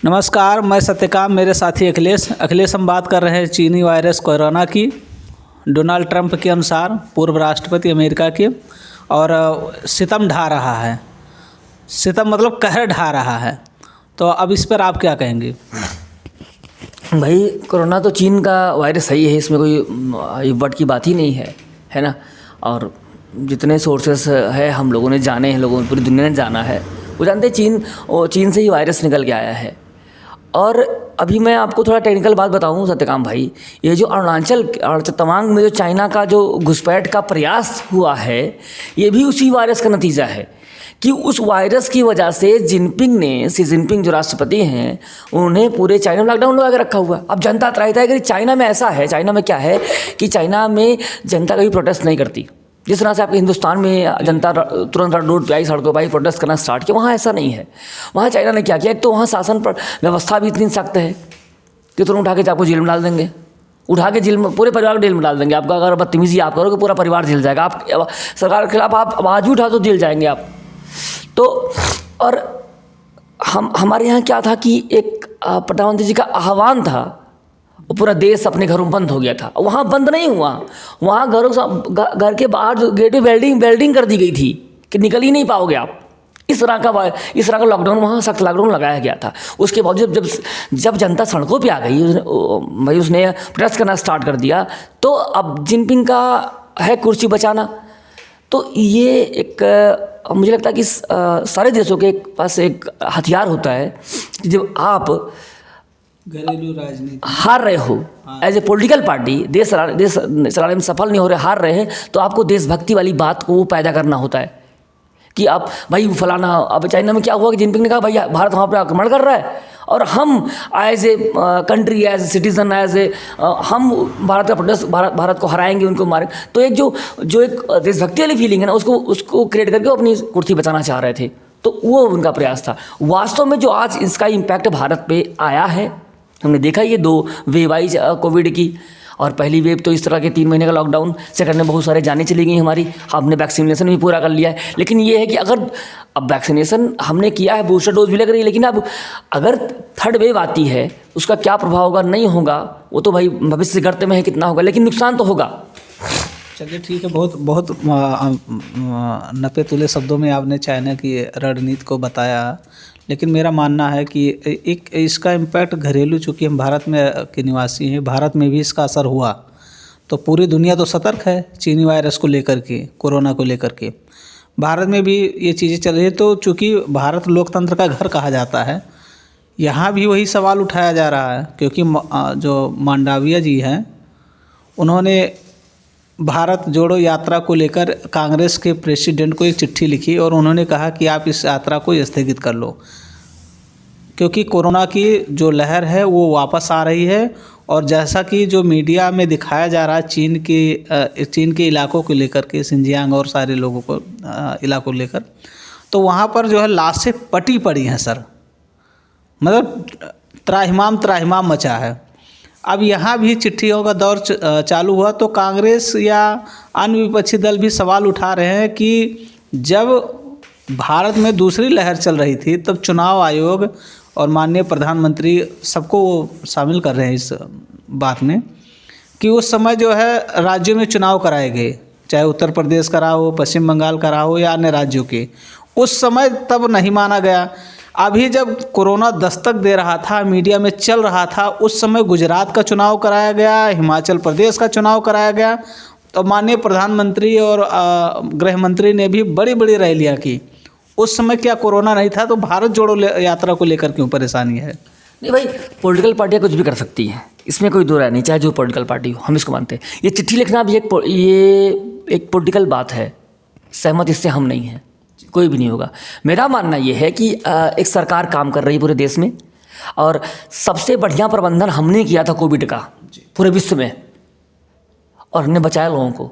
नमस्कार, मैं सत्यकाम, मेरे साथी अखिलेश हम बात कर रहे हैं चीनी वायरस कोरोना की। डोनाल्ड ट्रंप के अनुसार पूर्व राष्ट्रपति अमेरिका के, और सितम ढा रहा है। सितम मतलब कहर ढा रहा है। तो अब इस पर आप क्या कहेंगे? भाई, कोरोना तो चीन का वायरस सही है, इसमें कोई वट की बात ही नहीं है ना। और जितने सोर्सेस है हम लोगों ने जाने हैं, लोगों पूरी दुनिया ने जाना है, वो जानते हैं चीन से ही वायरस निकल के आया है। और अभी मैं आपको थोड़ा टेक्निकल बात बताऊं सत्यकाम भाई, ये जो अरुणाचल तवांग में जो चाइना का जो घुसपैठ का प्रयास हुआ है, ये भी उसी वायरस का नतीजा है कि उस वायरस की वजह से शी जिनपिंग जो राष्ट्रपति हैं, उन्हें पूरे चाइना में लॉकडाउन लगा के रखा हुआ है। अब जनता त्राहित है कि चाइना में ऐसा है, चाइना में क्या है कि चाइना में जनता कभी प्रोटेस्ट नहीं करती। जिस तरह से आपके हिंदुस्तान में जनता तुरंत रोड पे आई, सड़कों पर आई, प्रोटेस्ट करना स्टार्ट किया, वहाँ ऐसा नहीं है। वहाँ चाइना ने क्या किया, एक तो वहाँ शासन पर व्यवस्था भी इतनी सख्त है कि तुरंत उठा के आपको जेल में डाल देंगे, उठा के जेल में पूरे परिवार को जेल में डाल देंगे। आपका अगर बदतमीजी आप करोगे, पूरा परिवार जेल जाएगा। आप सरकार के खिलाफ आप आवाज़ भी उठा तो जेल जाएंगे आप। तो और हमारे यहाँ क्या था कि एक प्रधानमंत्री जी का आह्वान था, पूरा देश अपने घरों में बंद हो गया था। वहाँ बंद नहीं हुआ, वहाँ घर के बाहर जो गेट पे वेल्डिंग कर दी गई थी कि निकल ही नहीं पाओगे आप। इस तरह का लॉकडाउन, वहाँ सख्त लॉकडाउन लगाया गया था। उसके बावजूद जब जनता सड़कों पे आ गई, भाई उसने प्रेस करना स्टार्ट कर दिया। तो अब जिनपिंग का है कुर्सी बचाना। तो ये एक मुझे लगता है कि सारे देशों के पास एक हथियार होता है कि जब आप घरेलू राजनीति हार रहे हो, एज ए पॉलिटिकल पार्टी, देश चलाने में सफल नहीं हो रहे, हार रहे हैं, तो आपको देशभक्ति वाली बात को पैदा करना होता है कि आप भाई फलाना। अब चाइना में क्या हुआ कि जिनपिंग ने कहा भाई भारत वहाँ पर आक्रमण कर रहा है और हम as a country, as a citizen, हम भारत का प्रोटेस्ट, भारत को हराएंगे, उनको मारेंगे। तो एक जो एक देशभक्ति वाली फीलिंग है ना, उसको क्रिएट करके अपनी कुर्सी बचाना चाह रहे थे। तो वो उनका प्रयास था। वास्तव में जो आज इसका इम्पैक्ट भारत पे आया है, हमने देखा ये 2 वेव आई कोविड की। और पहली वेव तो इस तरह के 3 महीने का लॉकडाउन, सेकंड में बहुत सारे जानें चली गई हमारी, हमने वैक्सीनेशन भी पूरा कर लिया है। लेकिन ये है कि अगर अब वैक्सीनेशन हमने किया है, बूस्टर डोज भी लग रही है, लेकिन अब अगर थर्ड वेव आती है, उसका क्या प्रभाव होगा, नहीं होगा, वो तो भाई भविष्य गर्त में है कितना होगा, लेकिन नुकसान तो होगा। चलिए ठीक है, बहुत नपे तुले शब्दों में आपने चाइना की रणनीति को बताया। लेकिन मेरा मानना है कि एक इसका इम्पैक्ट घरेलू, चूँकि हम भारत में के निवासी हैं, भारत में भी इसका असर हुआ, तो पूरी दुनिया तो सतर्क है चीनी वायरस को लेकर के, कोरोना को लेकर के। भारत में भी ये चीज़ें चल रही है। तो चूँकि भारत लोकतंत्र का घर कहा जाता है, यहाँ भी वही सवाल उठाया जा रहा है, क्योंकि जो मांडविया जी हैं, उन्होंने भारत जोड़ो यात्रा को लेकर कांग्रेस के प्रेसिडेंट को एक चिट्ठी लिखी और उन्होंने कहा कि आप इस यात्रा को स्थगित कर लो, क्योंकि कोरोना की जो लहर है वो वापस आ रही है। और जैसा कि जो मीडिया में दिखाया जा रहा है चीन के इलाकों को लेकर के, सिंजियांग और सारे लोगों को इलाकों को लेकर, तो वहाँ पर जो है लाशें पटी पड़ी हैं सर, मतलब त्राहिमाम मचा है। अब यहाँ भी चिट्ठियों का दौर चालू हुआ, तो कांग्रेस या अन्य विपक्षी दल भी सवाल उठा रहे हैं कि जब भारत में दूसरी लहर चल रही थी, तब चुनाव आयोग और माननीय प्रधानमंत्री सबको शामिल कर रहे हैं इस बात में कि उस समय जो है राज्यों में चुनाव कराए गए, चाहे उत्तर प्रदेश का रहा हो, पश्चिम बंगाल का रहा हो या अन्य राज्यों के। उस समय तब नहीं माना गया। अभी जब कोरोना दस्तक दे रहा था, मीडिया में चल रहा था, उस समय गुजरात का चुनाव कराया गया, हिमाचल प्रदेश का चुनाव कराया गया। तो माननीय प्रधानमंत्री और गृह मंत्री ने भी बड़ी बड़ी रैलियां की। उस समय क्या कोरोना नहीं था? तो भारत जोड़ो यात्रा को लेकर क्यों परेशानी है? नहीं भाई, पॉलिटिकल पार्टियाँ कुछ भी कर सकती हैं, इसमें कोई दो राय नहीं, चाहे जो पॉलिटिकल पार्टी हो, हम इसको मानते हैं। ये चिट्ठी लिखना भी एक पॉलिटिकल बात है, सहमत इससे हम नहीं हैं, कोई भी नहीं होगा। मेरा मानना ये है कि एक सरकार काम कर रही है पूरे देश में, और सबसे बढ़िया प्रबंधन हमने किया था कोविड का पूरे विश्व में, और हमने बचाया लोगों को।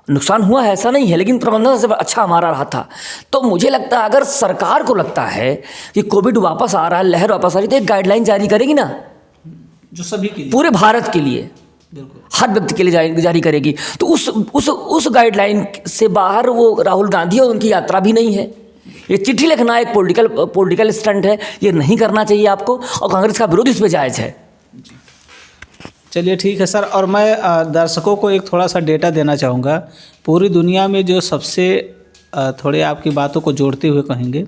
नुकसान हुआ है ऐसा नहीं है, लेकिन प्रबंधन से अच्छा हमारा रहा था। तो मुझे लगता है अगर सरकार को लगता है कि कोविड वापस आ रहा है, लहर वापस आ रही है, तो एक गाइडलाइन जारी करेगी ना, जो सभी के लिए, पूरे भारत के लिए, हर व्यक्ति के लिए जारी करेगी। तो उस गाइडलाइन से बाहर वो राहुल गांधी और उनकी यात्रा भी नहीं है। ये चिट्ठी लिखना एक पॉलिटिकल स्टंट है, ये नहीं करना चाहिए आपको, और कांग्रेस का विरोध इस पे जायज़ है। चलिए ठीक है सर। और मैं दर्शकों को एक थोड़ा सा डेटा देना चाहूँगा। पूरी दुनिया में जो सबसे थोड़े आपकी बातों को जोड़ते हुए कहेंगे,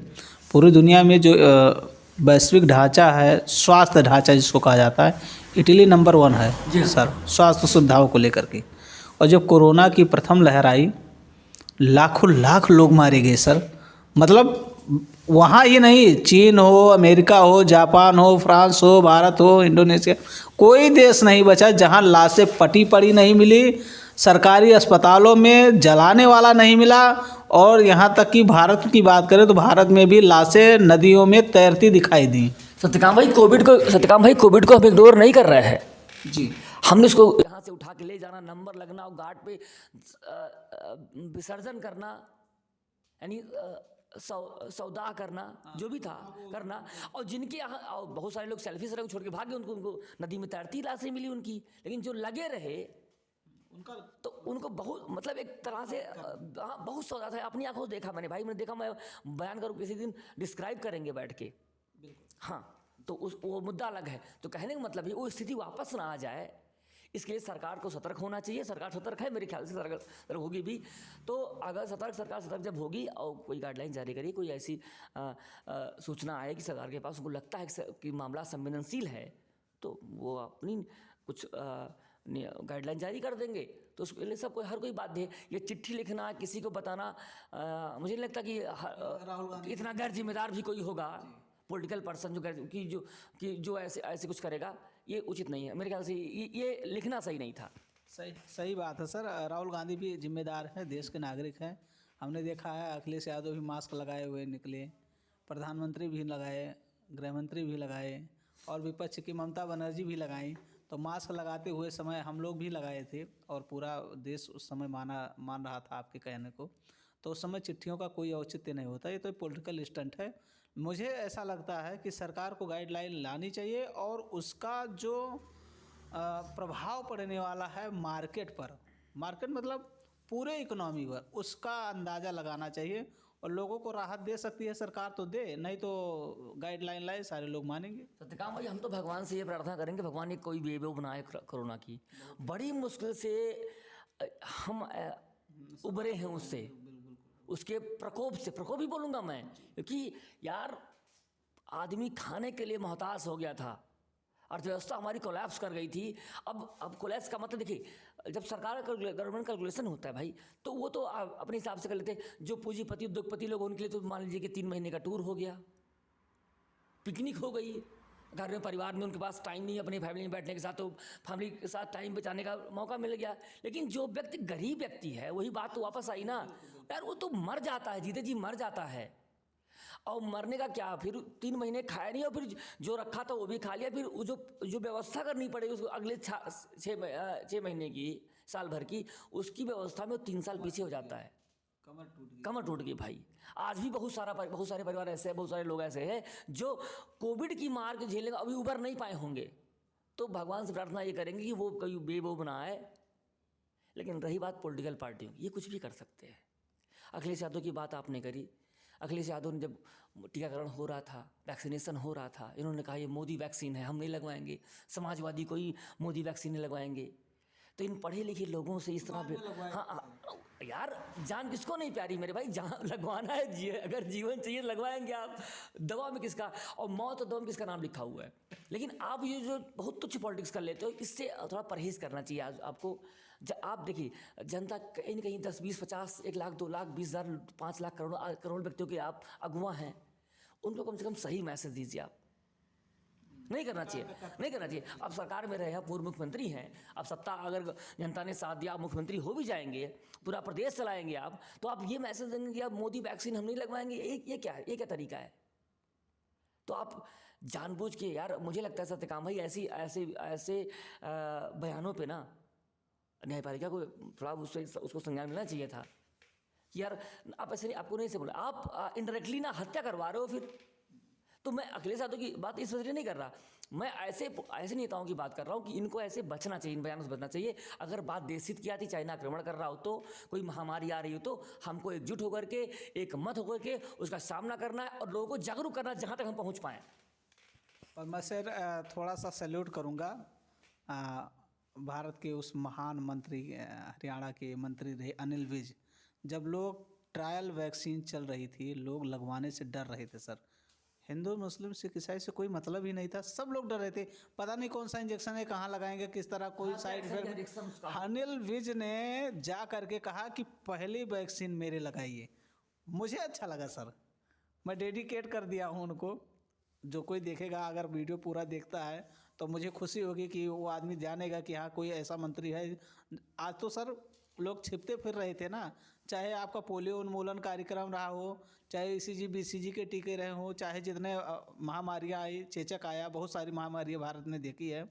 पूरी दुनिया में जो वैश्विक ढांचा है, स्वास्थ्य ढांचा जिसको कहा जाता है, इटली नंबर 1 है जी सर, स्वास्थ्य सुविधाओं को लेकर के। और जब कोरोना की प्रथम लहर आई, लाखों लाख लोग मारे गए सर। मतलब वहाँ ही नहीं, चीन हो, अमेरिका हो, जापान हो, फ्रांस हो, भारत हो, इंडोनेशिया, कोई देश नहीं बचा जहाँ लाशें पटी पड़ी नहीं मिली, सरकारी अस्पतालों में जलाने वाला नहीं मिला। और यहाँ तक कि भारत की बात करें तो भारत में भी लाशें नदियों में तैरती दिखाई दी। सत्यकाम भाई कोविड को हम इग्नोर नहीं कर रहे हैं जी, हमने इसको यहाँ से उठा के ले जाना, नंबर लगना और घाट पे विसर्जन करना, यानी सौदा करना, जो भी था करना। और जिनके यहाँ बहुत सारे लोग सेल्फी से छोड़ के भाग गए, उनको नदी में तैरती लाशें मिली उनकी। लेकिन जो लगे रहे तो उनको बहुत, मतलब एक तरह से बहुत सौदा था। अपनी आंखों से देखा मैंने देखा, मैं बयान करूँ किसी दिन, डिस्क्राइब करेंगे बैठ के। हाँ, तो वो मुद्दा अलग है। तो कहने का मतलब है वो स्थिति वापस ना आ जाए, इसके लिए सरकार को सतर्क होना चाहिए। सरकार सतर्क है, मेरे ख्याल से सतर्क होगी भी। तो अगर सरकार सतर्क जब होगी और कोई गाइडलाइन जारी करेगी, कोई ऐसी सूचना आए कि सरकार के पास, उनको लगता है कि मामला संवेदनशील है, तो वो अपनी कुछ गाइडलाइन जारी कर देंगे। तो उसके लिए सब हर कोई बाध्य है। ये चिट्ठी लिखना, किसी को बताना, मुझे नहीं लगता कि इतना गैर जिम्मेदार भी कोई होगा पॉलिटिकल पर्सन जो ऐसे कुछ करेगा। ये उचित नहीं है मेरे ख्याल से। ये लिखना सही नहीं था। सही बात है सर। राहुल गांधी भी जिम्मेदार हैं, देश के नागरिक हैं। हमने देखा है अखिलेश यादव भी मास्क लगाए हुए निकले, प्रधानमंत्री भी लगाए, गृहमंत्री भी लगाए, और विपक्ष की ममता बनर्जी भी लगाई। तो मास्क लगाते हुए समय हम लोग भी लगाए थे, और पूरा देश उस समय मान रहा था आपके कहने को। तो उस समय चिट्ठियों का कोई औचित्य नहीं होता, ये तो पॉलिटिकल स्टंट है। मुझे ऐसा लगता है कि सरकार को गाइडलाइन लानी चाहिए, और उसका जो प्रभाव पड़ने वाला है मार्केट मतलब पूरे इकोनॉमी पर, उसका अंदाज़ा लगाना चाहिए। और लोगों को राहत दे सकती है सरकार तो दे, नहीं तो गाइडलाइन लाए, सारे लोग मानेंगे। सत्यकाम भाई, हम तो भगवान से ये प्रार्थना करेंगे, भगवान ने कोई बेबो बनाए कोरोना की। बड़ी मुश्किल से हम उबरे हैं उससे, उसके प्रकोप ही बोलूँगा मैं, क्योंकि यार आदमी खाने के लिए मोहताज हो गया था, अर्थव्यवस्था हमारी कोलैप्स कर गई थी। अब कोलैप्स का मतलब देखिए, जब सरकार का गवर्नमेंट कैलकुलेशन होता है भाई, तो वो तो अपने हिसाब से कर लेते हैं। जो पूंजीपति उद्योगपति लोग, उनके लिए तो मान लीजिए कि 3 महीने का टूर हो गया, पिकनिक हो गई घर में, परिवार में उनके पास टाइम नहीं, अपनी फैमिली में बैठने के साथ, तो फैमिली के साथ टाइम बचाने का मौका मिल गया। लेकिन जो व्यक्ति गरीब व्यक्ति है, वही बात तो वापस आई ना यार, वो तो मर जाता है, जीते जी मर जाता है। और मरने का क्या, फिर 3 महीने खाया नहीं, और फिर जो रखा था वो भी खा लिया, फिर जो व्यवस्था करनी पड़ेगी उसको अगले 6 महीने की, साल भर की, उसकी व्यवस्था में वो 3 साल पीछे हो जाता है। कमर टूट गई भाई। आज भी बहुत सारे परिवार ऐसे हैं, बहुत सारे लोग ऐसे हैं जो कोविड की मार के झेलने का अभी उबर नहीं पाए होंगे। तो भगवान से प्रार्थना ये करेंगे कि वो कहीं बेबो बनाए। लेकिन रही बात पॉलिटिकल पार्टियों की, ये कुछ भी कर सकते हैं। अखिलेश यादव की बात आपने करी। अखिलेश यादव ने जब टीकाकरण हो रहा था, वैक्सीनेशन हो रहा था, इन्होंने कहा ये मोदी वैक्सीन है, हम नहीं लगवाएंगे, समाजवादी कोई मोदी वैक्सीन नहीं लगवाएंगे। तो इन पढ़े लिखे लोगों से इस तरह, हाँ यार, जान किसको नहीं प्यारी मेरे भाई, जान लगवाना है, अगर जीवन चाहिए लगवाएंगे आप। दवा में किसका, और मौत और दवा में किसका नाम लिखा हुआ है। लेकिन आप ये जो बहुत तुच्छ पॉलिटिक्स कर लेते हो, इससे थोड़ा परहेज करना चाहिए आपको। आप देखिए, जनता कहीं ना कहीं 10, 20, 50, 1 लाख, 2 लाख, 20 हज़ार, 5 लाख, करोड़ व्यक्तियों के आप अगुवा हैं। उनको कम से कम सही मैसेज दीजिए आप। नहीं करना चाहिए। अब सरकार में रहे हैं, पूर्व मुख्यमंत्री हैं, अब सत्ता अगर जनता ने साथ दिया, मुख्यमंत्री हो भी जाएंगे, पूरा प्रदेश चलाएंगे आप, तो आप ये मैसेज देंगे कि आप मोदी वैक्सीन हम नहीं लगवाएंगे। ये क्या है, ये क्या तरीका है? तो आप जानबूझ के, यार मुझे लगता है सत्यकाम भाई, ऐसे बयानों पे ना न्यायपालिका को थोड़ा उसको संज्ञान मिलना चाहिए था कि यार आप ऐसे नहीं, आपको नहीं से बोला, आप इनडायरेक्टली ना हत्या करवा रहे हो। फिर तो मैं अखिलेश यादव की बात इस वजह से नहीं कर रहा, मैं ऐसे नेताओं की बात कर रहा हूँ कि इनको ऐसे बचना चाहिए, इन बयानों से बचना चाहिए। अगर बात देश हित की आती, चाइना आक्रमण कर रहा हो तो, कोई महामारी आ रही हो तो हमको एकजुट होकर के, एक मत होकर के उसका सामना करना है और लोगों को जागरूक करना है जहाँ तक हम पहुँच पाएँ। और मैं सर थोड़ा सा सैल्यूट करूँगा भारत के उस महान मंत्री, हरियाणा के मंत्री रहे अनिल विज। जब लोग ट्रायल वैक्सीन चल रही थी, लोग लगवाने से डर रहे थे सर, हिंदू मुस्लिम सिख ईसाई से कोई मतलब ही नहीं था, सब लोग डर रहे थे, पता नहीं कौन सा इंजेक्शन है, कहाँ लगाएंगे, किस तरह, कोई साइड इफेक्ट। अनिल विज ने जा करके कहा कि पहली वैक्सीन मेरे लगाइए। मुझे अच्छा लगा सर, मैं डेडिकेट कर दिया हूँ उनको। जो कोई देखेगा, अगर वीडियो पूरा देखता है तो मुझे खुशी होगी कि वो आदमी जानेगा कि हाँ कोई ऐसा मंत्री है। आज तो सर लोग छिपते फिर रहे थे ना, चाहे आपका पोलियो उन्मूलन कार्यक्रम रहा हो, चाहे ECG BCG के टीके रहे हो, चाहे जितने महामारियाँ आई, चेचक आया, बहुत सारी महामारियाँ भारत ने देखी है,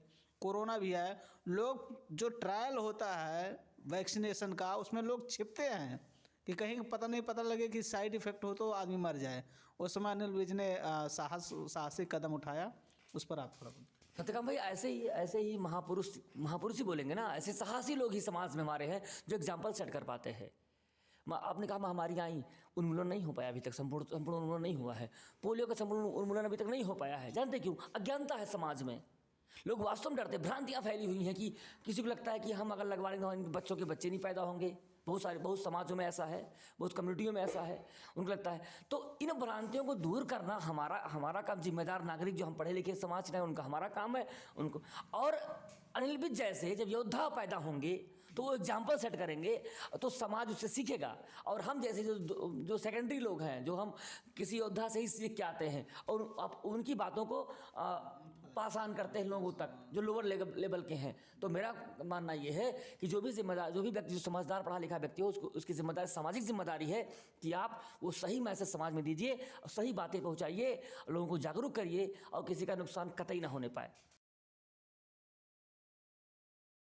कोरोना भी आया, लोग जो ट्रायल होता है वैक्सीनेशन का उसमें लोग छिपते हैं कि कहीं पता लगे कि साइड इफ़ेक्ट हो तो आदमी मर जाए। उस समय अनिल विज ने साहसिक कदम उठाया, उस पर आप थोड़ा सत्यकाम भाई, ऐसे ही महापुरुष ही बोलेंगे ना, ऐसे साहसी लोग ही समाज में हमारे हैं जो एग्जाम्पल सेट कर पाते हैं। आपने कहा महामारियाँ आई, उन्मूलन नहीं हो पाया अभी तक, संपूर्ण उन्मूलन नहीं हुआ है। पोलियो का संपूर्ण उन्मूलन अभी तक नहीं हो पाया है। जानते क्यों? अज्ञानता है समाज में, लोग वास्तव में डरते, भ्रांतियाँ फैली हुई हैं कि किसी को लगता है कि हम अगर लगवा लेंगे इनके बच्चों के बच्चे नहीं पैदा होंगे। बहुत समाजों में ऐसा है, बहुत कम्युनिटियों में ऐसा है, उनको लगता है। तो इन भ्रांतियों को दूर करना हमारा काम, जिम्मेदार नागरिक जो हम पढ़े लिखे समाज में, उनका हमारा काम है उनको। और अनिल विज जैसे जब योद्धा पैदा होंगे तो वो एग्जाम्पल सेट करेंगे तो समाज उससे सीखेगा। और हम जैसे जो सेकेंडरी लोग हैं, जो हम किसी योद्धा से ही सीख के आते हैं और आप उनकी बातों को पास ऑन करते हैं लोगों तक जो लोअर लेवल के हैं। तो मेरा मानना ये है कि जो भी व्यक्ति, जो समझदार पढ़ा लिखा व्यक्ति हो, उसकी जिम्मेदारी, सामाजिक जिम्मेदारी है कि आप वो सही मैसेज समाज में दीजिए, सही बातें पहुँचाइए, लोगों को जागरूक करिए और किसी का नुकसान कतई ना होने पाए।